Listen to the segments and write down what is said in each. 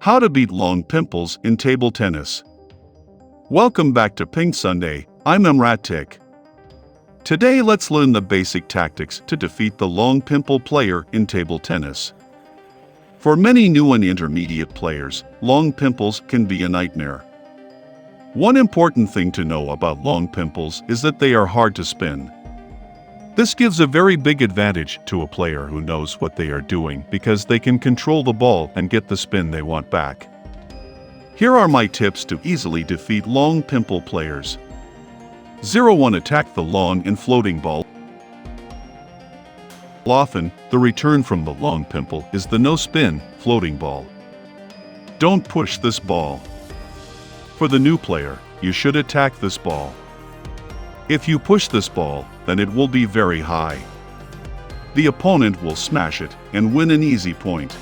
How to beat long pimples in table tennis. Welcome back to PingSunday. I'm EmRatThich. Today let's learn the basic tactics to defeat the long pimple player in table tennis. For many new and intermediate players, long pimples can be a nightmare. One important thing to know about long pimples is that they are hard to spin. This gives a very big advantage to a player who knows what they are doing because they can control the ball and get the spin they want back. Here are my tips to easily defeat long pimple players. 1. Attack the long and floating ball. Often, the return from the long pimple is the no-spin, floating ball. Don't push this ball. For the new player, you should attack this ball. If you push this ball, then it will be very high. The opponent will smash it and win an easy point.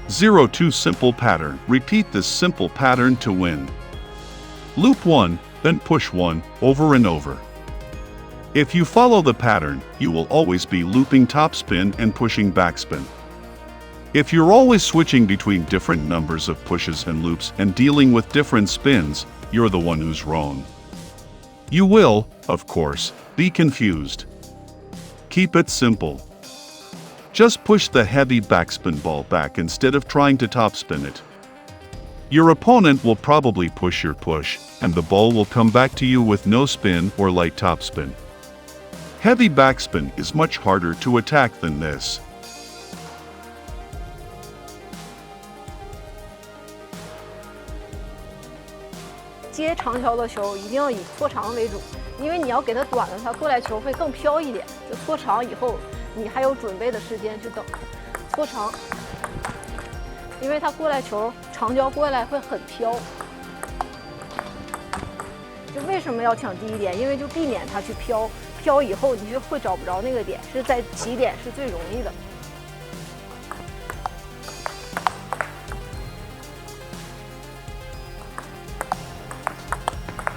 2. Simple pattern. Repeat this simple pattern to win. Loop 1, then push 1, over and over. If you follow the pattern, you will always be looping topspin and pushing backspin. If you're always switching between different numbers of pushes and loops and dealing with different spins, you're the one who's wrong. You will, of course, be confused. Keep it simple. Just push the heavy backspin ball back instead of trying to topspin it. Your opponent will probably push your push, and the ball will come back to you with no spin or light topspin. Heavy backspin is much harder to attack than this. 接长条的球一定要以搓长为主，因为你要给它短了，它过来球会更飘一点。就搓长以后，你还有准备的时间去等。搓长，因为它过来球长胶过来会很飘。就为什么要抢第一点？因为就避免它去飘，飘以后你就会找不着那个点，是在起点是最容易的。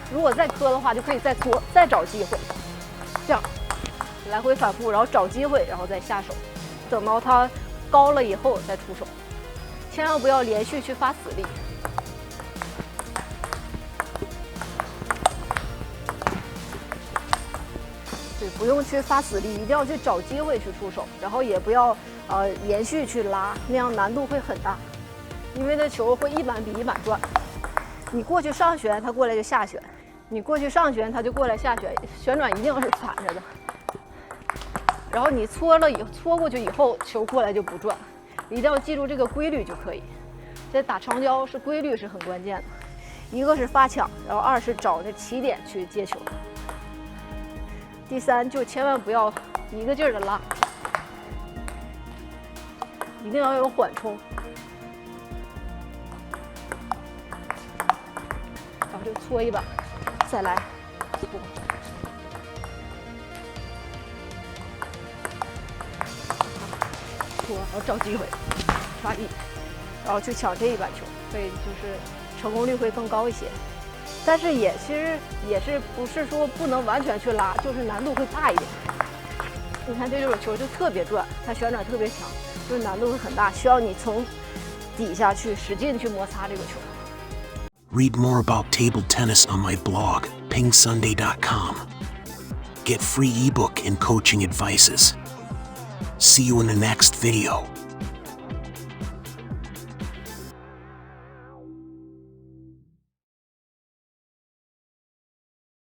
如果再磕的话，就可以再搓，再找机会，这样来回反复，然后找机会，然后再下手，等到它高了以后再出手，千万不要连续去发死力。对，不用去发死力，一定要去找机会去出手，然后也不要连续去拉，那样难度会很大，因为那球会一板比一板转，你过去上旋，它过来就下旋。 你过去上旋，它就过来下旋，旋转一定是反着的。然后你搓过去以后，球过来就不转，一定要记住这个规律就可以。这打长胶是规律是很关键的，一个是发抢，然后二是找这起点去接球。第三就千万不要一个劲儿的拉，一定要有缓冲。 然后就搓一把，再来搓，然后找机会发力，然后去抢这一板球，所以就是成功率会更高一些。但是其实也是不是说不能完全去拉，就是难度会大一点。你看这种球就特别转，它旋转特别强，就是难度会很大，需要你从底下去使劲去摩擦这个球。 Read more about table tennis on my blog, pingsunday.com. Get free ebook and coaching advices. See you in the next video.